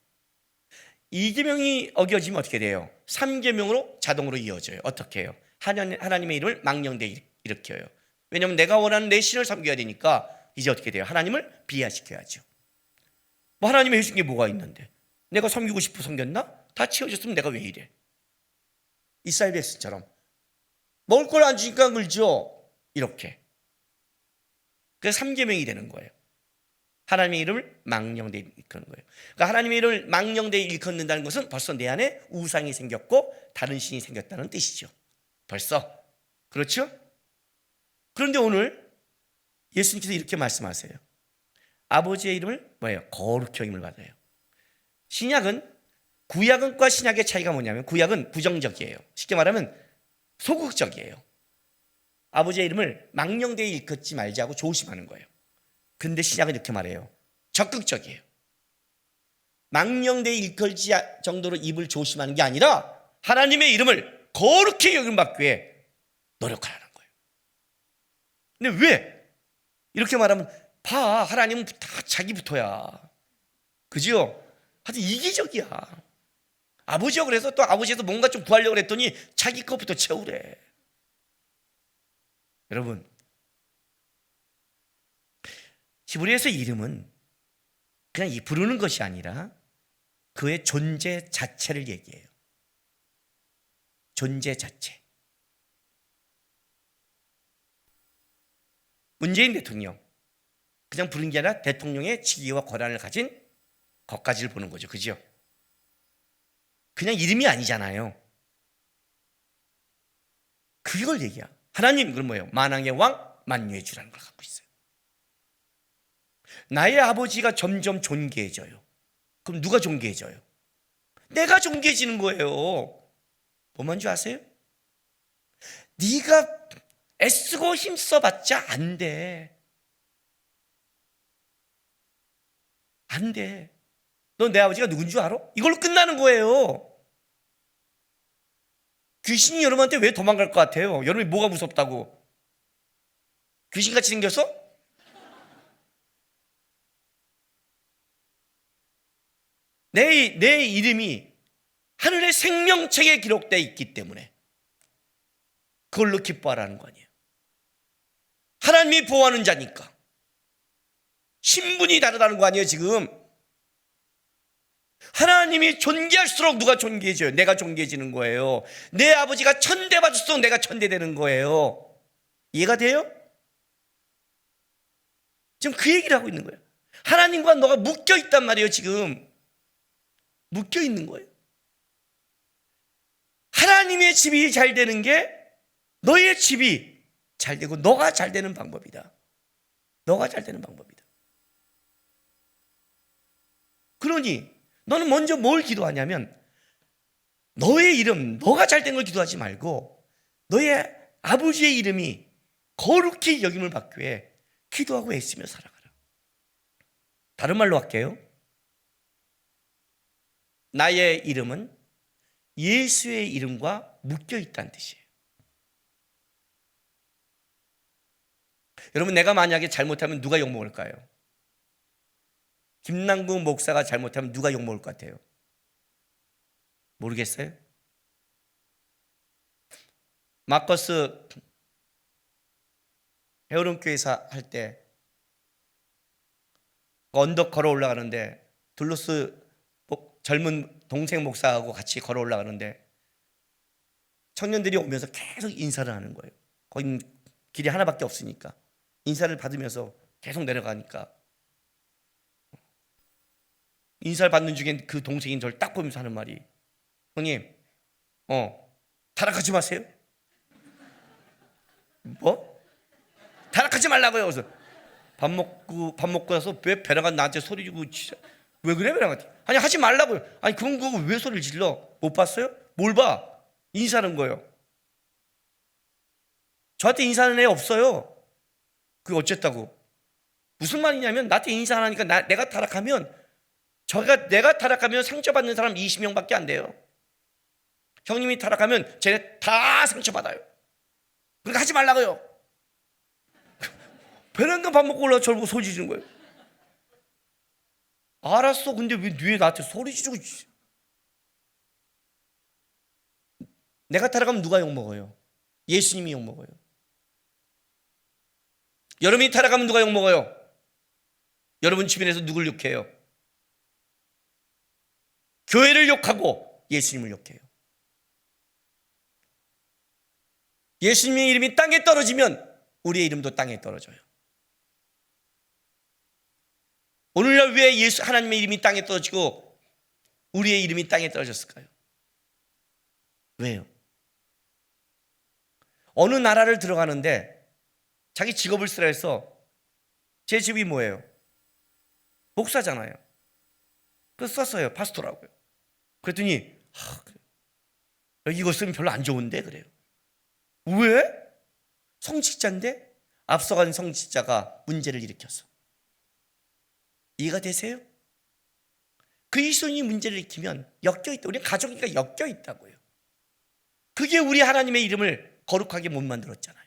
2계명이 어겨지면 어떻게 돼요? 3계명으로 자동으로 이어져요. 어떻게 해요? 하나님의 이름을 망령되게 일으켜요. 왜냐하면 내가 원하는 내 신을 섬겨야 되니까 이제 어떻게 돼요? 하나님을 비하시켜야죠. 뭐 하나님이 해준 게 뭐가 있는데 내가 섬기고 싶어 섬겼나? 다 치워줬으면 내가 왜 이래? 이스라엘 백성처럼 먹을 걸 안 주니까 물죠. 이렇게. 그래서 3계명이 되는 거예요. 하나님의 이름을 망령되게 일컫는 거예요. 그러니까 하나님의 이름을 망령되게 일컫는다는 것은 벌써 내 안에 우상이 생겼고 다른 신이 생겼다는 뜻이죠. 벌써. 그렇죠? 그런데 오늘 예수님께서 이렇게 말씀하세요. 아버지의 이름을 뭐예요? 거룩히 여김을 받아요. 신약은 구약과 신약의 차이가 뭐냐면 구약은 부정적이에요. 쉽게 말하면 소극적이에요. 아버지의 이름을 망령되이 일컫지 말자고 조심하는 거예요. 근데 신약은 이렇게 말해요. 적극적이에요. 망령되이 일컬지 정도로 입을 조심하는 게 아니라 하나님의 이름을 거룩히 여김받기 위해 노력하라는 거예요. 근데 왜? 이렇게 말하면 봐, 하나님은 다 자기부터야. 그죠? 아주 이기적이야. 아버지가 그래서 또 아버지에서 뭔가 좀 구하려고 했더니 자기 것부터 채우래. 여러분, 히브리에서 이름은 그냥 부르는 것이 아니라 그의 존재 자체를 얘기해요. 존재 자체. 문재인 대통령, 그냥 부른 게 아니라 대통령의 직위와 권한을 가진 것까지를 보는 거죠. 그죠? 그냥 이름이 아니잖아요. 그걸 얘기야. 하나님, 그건 뭐예요? 만왕의 왕, 만유의 주라는 걸 갖고 있어요. 나의 아버지가 점점 존귀해져요. 그럼 누가 존귀해져요? 내가 존귀해지는 거예요. 뭐만 줄 아세요? 네가 애쓰고 힘써봤자 안 돼. 안 돼. 너 내 아버지가 누군 줄 알아? 이걸로 끝나는 거예요. 귀신이 여러분한테 왜 도망갈 것 같아요? 여러분이 뭐가 무섭다고? 귀신같이 생겼어? 내 이름이 하늘의 생명책에 기록되어 있기 때문에 그걸로 기뻐하라는 거 아니에요. 하나님이 보호하는 자니까. 신분이 다르다는 거 아니에요 지금. 하나님이 존귀할수록 누가 존귀해져요? 내가 존귀해지는 거예요. 내 아버지가 천대 받을수록 내가 천대 되는 거예요. 이해가 돼요? 지금 그 얘기를 하고 있는 거예요. 하나님과 너가 묶여 있단 말이에요 지금. 묶여 있는 거예요. 하나님의 집이 잘 되는 게 너의 집이 잘 되고 너가 잘 되는 방법이다. 너가 잘 되는 방법이다. 그러니 너는 먼저 뭘 기도하냐면 너의 이름, 너가 잘 된 걸 기도하지 말고 너의 아버지의 이름이 거룩히 여김을 받기 위해 기도하고 애쓰며 살아가라. 다른 말로 할게요. 나의 이름은 예수의 이름과 묶여 있다는 뜻이에요. 여러분, 내가 만약에 잘못하면 누가 욕먹을까요? 김남국 목사가 잘못하면 누가 욕먹을 것 같아요? 모르겠어요? 마커스 헤어론교회사 할 때 언덕 걸어 올라가는데 둘로스 젊은 동생 목사하고 같이 걸어 올라가는데 청년들이 오면서 계속 인사를 하는 거예요. 거기 길이 하나밖에 없으니까 인사를 받으면서 계속 내려가니까 인사를 받는 중에 그 동생이 저를 딱 보면서 하는 말이 형님 타락하지 마세요. 뭐? 타락하지 말라고요. 그래서 밥 먹고 나서 왜 배랑아 나한테 소리 지르고 왜 그래 배랑한테? 아니 하지 말라고요. 아니 그건 그거 왜 소리를 질러? 못 봤어요? 뭘 봐? 인사하는 거예요. 저한테 인사하는 애 없어요. 그게 어쨌다고? 무슨 말이냐면 나한테 인사 안 하니까 내가 타락하면 내가 타락하면 상처받는 사람 20명밖에 안 돼요. 형님이 타락하면 쟤네 다 상처받아요. 그러니까 하지 말라고요. 베란다 밥 먹고 올라와 저보고 소리 지르는 거예요. 알았어. 근데 왜 나한테 소리 지르고 내가 타락하면 누가 욕먹어요? 예수님이 욕먹어요. 여러분이 타락하면 누가 욕먹어요? 여러분 주변에서 누굴 욕해요? 교회를 욕하고 예수님을 욕해요. 예수님의 이름이 땅에 떨어지면 우리의 이름도 땅에 떨어져요. 오늘날 왜 하나님의 이름이 땅에 떨어지고 우리의 이름이 땅에 떨어졌을까요? 왜요? 어느 나라를 들어가는데 자기 직업을 쓰라 해서 제 직업이 뭐예요? 목사잖아요. 그래서 썼어요. 파스토라고요. 그랬더니 여기 이거 쓰면 별로 안 좋은데 그래요. 왜? 성직자인데 앞서간 성직자가 문제를 일으켰어. 이해가 되세요? 그리스도인이 문제를 일으키면 엮여있다. 우리 가족이니까 엮여있다고요. 그게 우리 하나님의 이름을 거룩하게 못 만들었잖아요.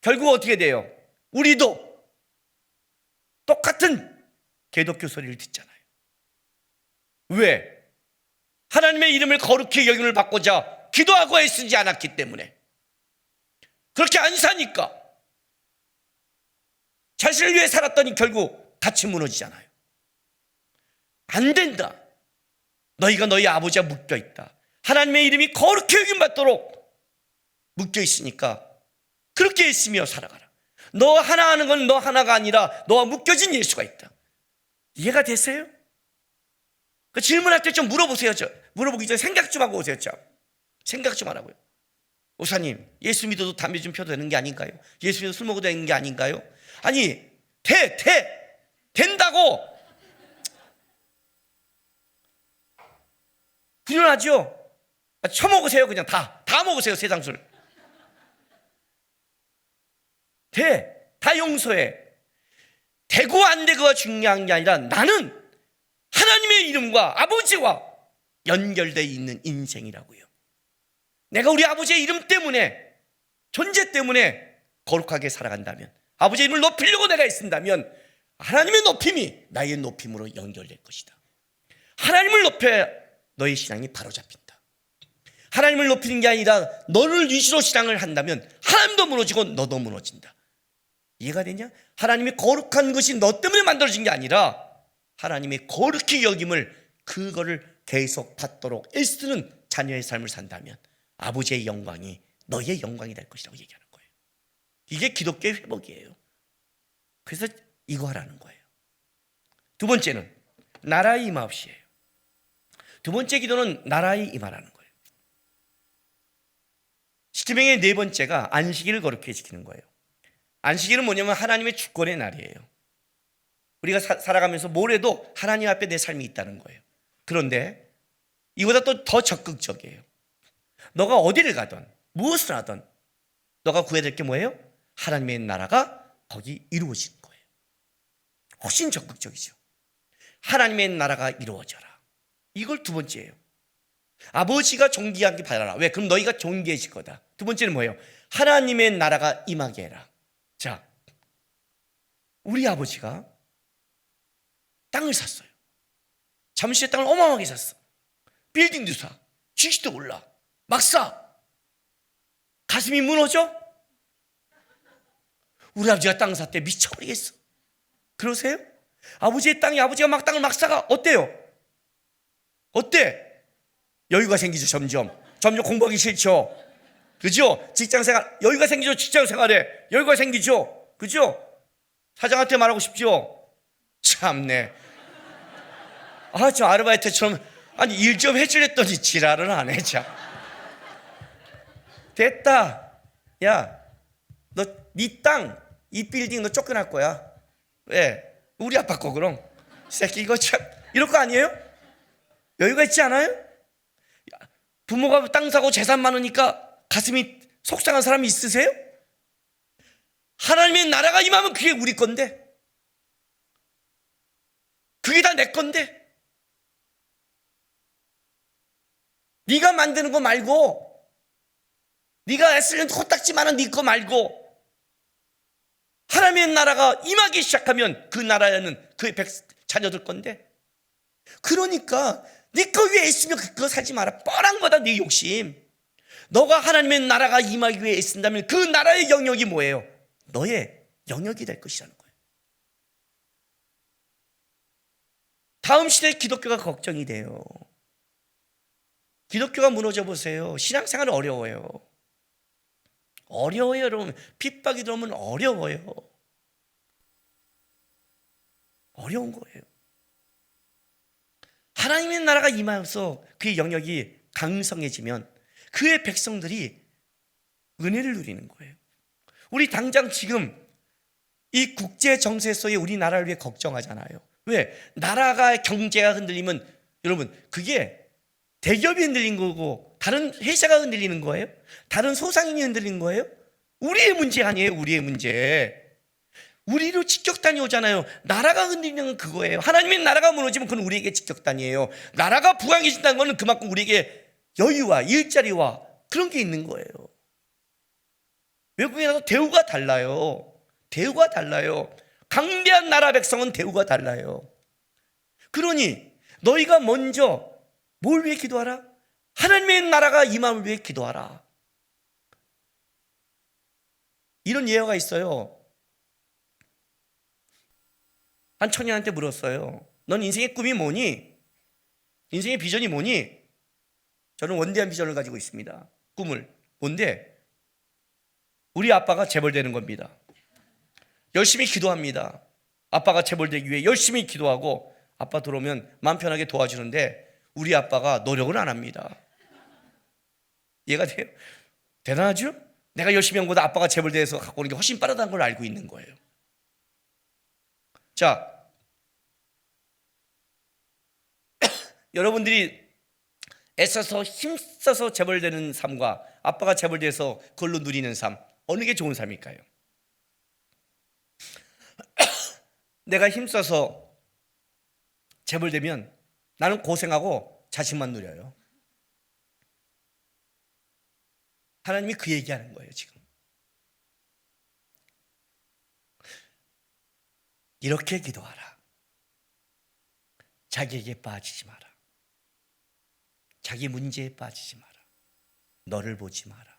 결국 어떻게 돼요? 우리도 똑같은 개독교 소리를 듣잖아요. 왜? 하나님의 이름을 거룩히 여김을 받고자 기도하고 애쓰지 않았기 때문에. 그렇게 안 사니까 자신을 위해 살았더니 결국 같이 무너지잖아요. 안 된다. 너희가 너희 아버지와 묶여있다. 하나님의 이름이 거룩히 여김받도록 묶여있으니까 그렇게 애쓰며 살아가라. 너 하나 하는 건 너 하나가 아니라 너와 묶여진 예수가 있다. 이해가 되세요? 그 질문할 때 좀 물어보세요. 물어보기 전에 생각 좀 하고 오세요. 생각 좀 하라고요. 목사님, 예수 믿어도 담배 좀 펴도 되는 게 아닌가요? 예수 믿어도 술 먹어도 되는 게 아닌가요? 아니, 된다고. 불편하죠? 처먹으세요. 그냥 다 먹으세요. 세상 술. 다 용서해. 되고 안 되고가 중요한 게 아니라 나는 하나님의 이름과 아버지와 연결되어 있는 인생이라고요. 내가 우리 아버지의 이름 때문에, 존재 때문에 거룩하게 살아간다면, 아버지의 이름을 높이려고 내가 애쓴다면 하나님의 높임이 나의 높임으로 연결될 것이다. 하나님을 높여야 너의 신앙이 바로잡힌다. 하나님을 높이는 게 아니라 너를 위주로 신앙을 한다면 하나님도 무너지고 너도 무너진다. 이해가 되냐? 하나님이 거룩한 것이 너 때문에 만들어진 게 아니라 하나님의 거룩히 여김을, 그거를 계속 받도록 애쓰는 자녀의 삶을 산다면 아버지의 영광이 너의 영광이 될 것이라고 얘기하는 거예요. 이게 기독교의 회복이에요. 그래서 이거 하라는 거예요. 두 번째는 나라의 임하옵시예요. 두 번째 기도는 나라의 임하라는 거예요. 십계명의 네 번째가 안식일을 거룩히 지키는 거예요. 안식일은 뭐냐면 하나님의 주권의 날이에요. 우리가 살아가면서 뭘 해도 하나님 앞에 내 삶이 있다는 거예요. 그런데 이보다 또 더 적극적이에요. 너가 어디를 가든 무엇을 하든 너가 구해야 될 게 뭐예요? 하나님의 나라가 거기 이루어지는 거예요. 훨씬 적극적이죠. 하나님의 나라가 이루어져라. 이걸 두 번째예요. 아버지가 존귀하게 바라라. 왜? 그럼 너희가 존귀해질 거다. 두 번째는 뭐예요? 하나님의 나라가 임하게 해라. 자, 우리 아버지가 땅을 샀어요. 잠시의 땅을 어마어마하게 샀어. 빌딩도 사, 주식도 올라, 막 사. 가슴이 무너져? 우리 아버지가 땅 샀대. 미쳐버리겠어. 그러세요? 아버지의 땅이, 아버지가 막 땅을 막 사가. 어때요? 어때? 여유가 생기죠. 점점 공부하기 싫죠. 그죠? 직장생활 여유가 생기죠. 직장생활에 여유가 생기죠. 그죠? 사장한테 말하고 싶죠. 참네. 저 아르바이트처럼 일 좀 해주랬더니 지랄을 안 해. 자, 됐다. 야, 너 네 땅, 이 빌딩 너 쫓겨날 거야. 왜? 우리 아빠 거 그럼. 새끼 이거 참 이럴 거 아니에요? 여유가 있지 않아요? 부모가 땅 사고 재산 많으니까 가슴이 속상한 사람이 있으세요? 하나님의 나라가 임하면 그게 우리 건데, 그게 다 내 건데, 네가 만드는 거 말고, 네가 애쓰는 코딱지만한 네 거 말고 하나님의 나라가 임하기 시작하면 그 나라에는 그의 자녀들 건데, 그러니까 네 거 위에 애쓰면 그거 살지 마라. 뻔한 거다. 네 욕심. 너가 하나님의 나라가 임하기 위해 애쓴다면 그 나라의 영역이 뭐예요? 너의 영역이 될 것이라는 거예요. 다음 시대에 기독교가 걱정이 돼요. 기독교가 무너져 보세요. 신앙생활은 어려워요. 어려워요, 여러분. 핍박이 들어오면 어려워요. 어려운 거예요. 하나님의 나라가 임하면서 그의 영역이 강성해지면 그의 백성들이 은혜를 누리는 거예요. 우리 당장 지금 이 국제 정세 속에 우리나라를 위해 걱정하잖아요. 왜? 나라가 경제가 흔들리면 여러분 그게 대기업이 흔들린 거고 다른 회사가 흔들리는 거예요? 다른 소상인이 흔들린 거예요? 우리의 문제 아니에요. 우리의 문제. 우리로 직격탄이 오잖아요. 나라가 흔들리는 건 그거예요. 하나님의 나라가 무너지면 그건 우리에게 직격탄이에요. 나라가 부강해진다는 것은 그만큼 우리에게 여유와 일자리와 그런 게 있는 거예요. 외국에 가서 대우가 달라요. 대우가 달라요. 강대한 나라 백성은 대우가 달라요. 그러니 너희가 먼저 뭘 위해 기도하라? 하나님의 나라가 임함을 위해 기도하라. 이런 예화가 있어요. 한 청년한테 물었어요. 넌 인생의 꿈이 뭐니? 인생의 비전이 뭐니? 저는 원대한 비전을 가지고 있습니다. 꿈을. 뭔데? 우리 아빠가 재벌되는 겁니다. 열심히 기도합니다. 아빠가 재벌되기 위해 열심히 기도하고 아빠 들어오면 마음 편하게 도와주는데 우리 아빠가 노력을 안 합니다. 이해가 돼요? 대단하죠? 내가 열심히 한 것보다 아빠가 재벌돼서 갖고 오는 게 훨씬 빠르다는 걸 알고 있는 거예요. 자, 여러분들이 애써서 힘써서 재벌되는 삶과 아빠가 재벌돼서 그걸로 누리는 삶, 어느 게 좋은 삶일까요? 내가 힘써서 재벌되면 나는 고생하고 자식만 누려요. 하나님이 그 얘기하는 거예요. 지금 이렇게 기도하라. 자기에게 빠지지 마라. 자기 문제에 빠지지 마라. 너를 보지 마라.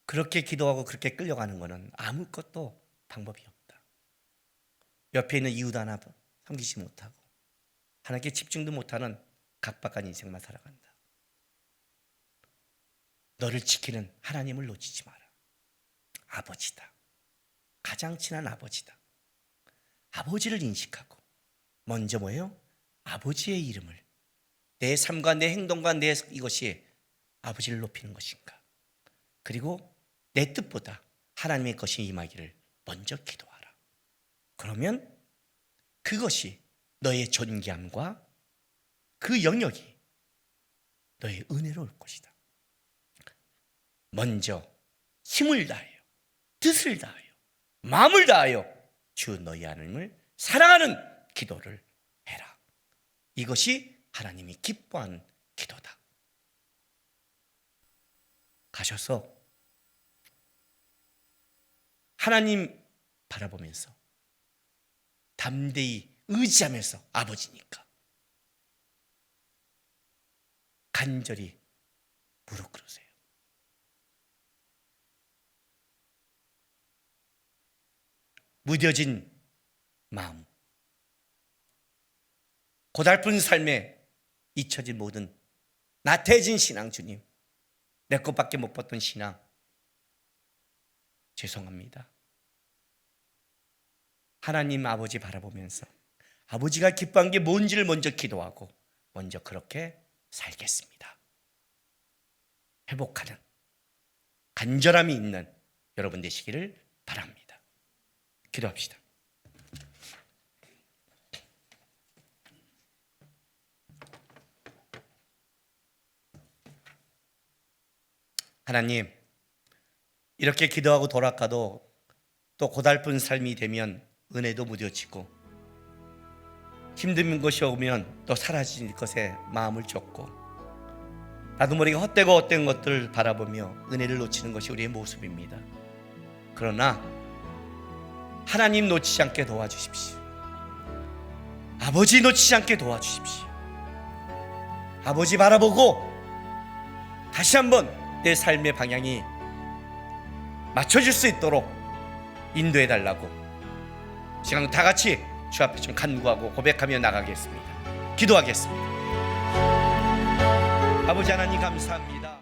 그렇게 기도하고 그렇게 끌려가는 것은 아무것도 방법이 없다. 옆에 있는 이웃 하나 섬기지 못하고 하나님께 집중도 못하는 각박한 인생만 살아간다. 너를 지키는 하나님을 놓치지 마라. 아버지다. 가장 친한 아버지다. 아버지를 인식하고 먼저 뭐예요? 아버지의 이름을, 내 삶과 내 행동과 내 이것이 아버지를 높이는 것인가. 그리고 내 뜻보다 하나님의 것이 임하기를 먼저 기도하라. 그러면 그것이 너의 존귀함과 그 영역이 너의 은혜로 올 것이다. 먼저 힘을 다하여, 뜻을 다하여, 마음을 다하여 주 너희 하나님을 사랑하는 기도를 해라. 이것이 하나님이 기뻐하는 기도다. 가셔서 하나님 바라보면서 담대히 의지하면서 아버지니까 간절히 무릎 꿇으세요. 무뎌진 마음, 고달픈 삶에 잊혀진 모든 나태해진 신앙, 주님 내 것밖에 못 봤던 신앙 죄송합니다. 하나님 아버지 바라보면서 아버지가 기뻐한 게 뭔지를 먼저 기도하고 먼저 그렇게 살겠습니다. 회복하는 간절함이 있는 여러분 되시기를 바랍니다. 기도합시다. 하나님, 이렇게 기도하고 돌아가도 또 고달픈 삶이 되면 은혜도 무뎌지고 힘든 것이 오면 또 사라질 것에 마음을 쫓고 나도 모르게 헛되고 헛된 것들을 바라보며 은혜를 놓치는 것이 우리의 모습입니다. 그러나 하나님 놓치지 않게 도와주십시오. 아버지 놓치지 않게 도와주십시오. 아버지 바라보고 다시 한번 내 삶의 방향이 맞춰질 수 있도록 인도해달라고 시간 다 같이 주 앞에 좀 간구하고 고백하며 나가겠습니다. 기도하겠습니다. 아버지 하나님 감사합니다.